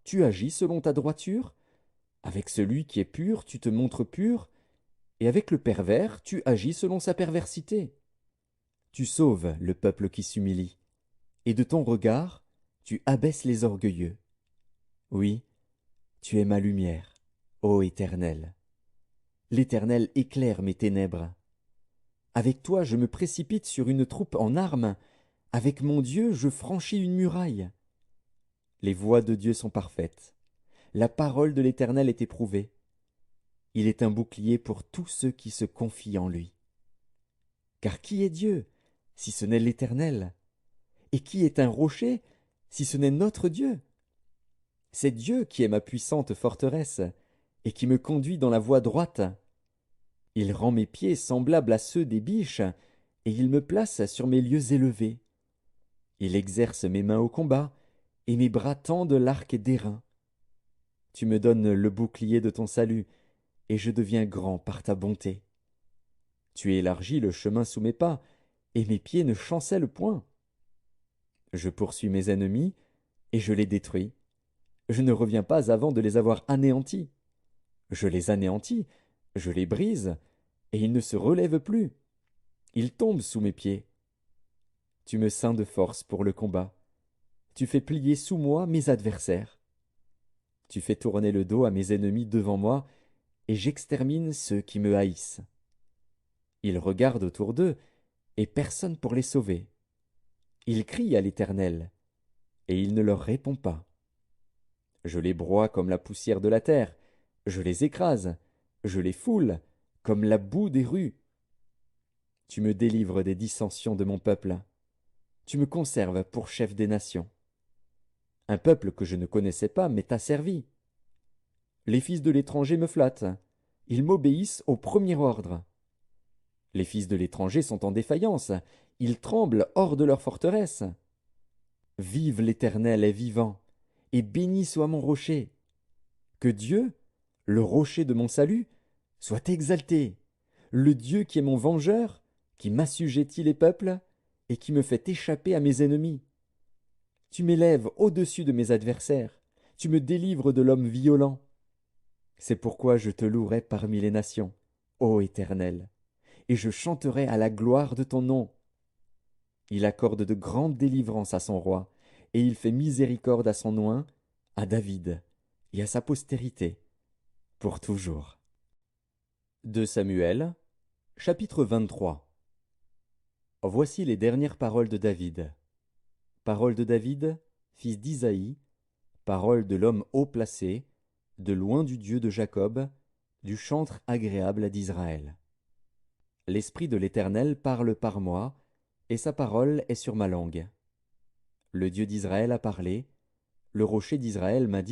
tu agis selon ta droiture? Avec celui qui est pur, tu te montres pur, et avec le pervers, tu agis selon sa perversité. Tu sauves le peuple qui s'humilie, et de ton regard, tu abaisses les orgueilleux. Oui, tu es ma lumière, ô Éternel. L'Éternel éclaire mes ténèbres. Avec toi, je me précipite sur une troupe en armes. Avec mon Dieu, je franchis une muraille. Les voies de Dieu sont parfaites. La parole de l'Éternel est éprouvée. Il est un bouclier pour tous ceux qui se confient en lui. Car qui est Dieu, si ce n'est l'Éternel? Et qui est un rocher, si ce n'est notre Dieu? C'est Dieu qui est ma puissante forteresse, et qui me conduit dans la voie droite. Il rend mes pieds semblables à ceux des biches, et il me place sur mes lieux élevés. Il exerce mes mains au combat, et mes bras tendent l'arc d'airain. Tu me donnes le bouclier de ton salut, et je deviens grand par ta bonté. Tu élargis le chemin sous mes pas, et mes pieds ne chancellent point. Je poursuis mes ennemis, et je les détruis. Je ne reviens pas avant de les avoir anéantis. Je les anéantis, je les brise, et ils ne se relèvent plus. Ils tombent sous mes pieds. Tu me ceins de force pour le combat. Tu fais plier sous moi mes adversaires. Tu fais tourner le dos à mes ennemis devant moi, et j'extermine ceux qui me haïssent. Ils regardent autour d'eux, et personne pour les sauver. Ils crient à l'Éternel, et il ne leur répond pas. Je les broie comme la poussière de la terre, je les écrase, je les foule comme la boue des rues. Tu me délivres des dissensions de mon peuple. Tu me conserves pour chef des nations. Un peuple que je ne connaissais pas m'est asservi. Les fils de l'étranger me flattent. Ils m'obéissent au premier ordre. Les fils de l'étranger sont en défaillance. Ils tremblent hors de leur forteresse. Vive l'Éternel est vivant, et béni soit mon rocher. Que Dieu, le rocher de mon salut, soit exalté, le Dieu qui est mon vengeur, qui m'assujettit les peuples, et qui me fait échapper à mes ennemis. Tu m'élèves au-dessus de mes adversaires, tu me délivres de l'homme violent. C'est pourquoi je te louerai parmi les nations, ô Éternel, et je chanterai à la gloire de ton nom. Il accorde de grandes délivrances à son roi, et il fait miséricorde à son oint, à David, et à sa postérité, pour toujours. 2 Samuel, chapitre 23. Voici les dernières paroles de David. Paroles de David, fils d'Isaïe, paroles de l'homme haut placé, de loin du Dieu de Jacob, du chantre agréable d'Israël. L'Esprit de l'Éternel parle par moi, et sa parole est sur ma langue. Le Dieu d'Israël a parlé, le rocher d'Israël m'a dit,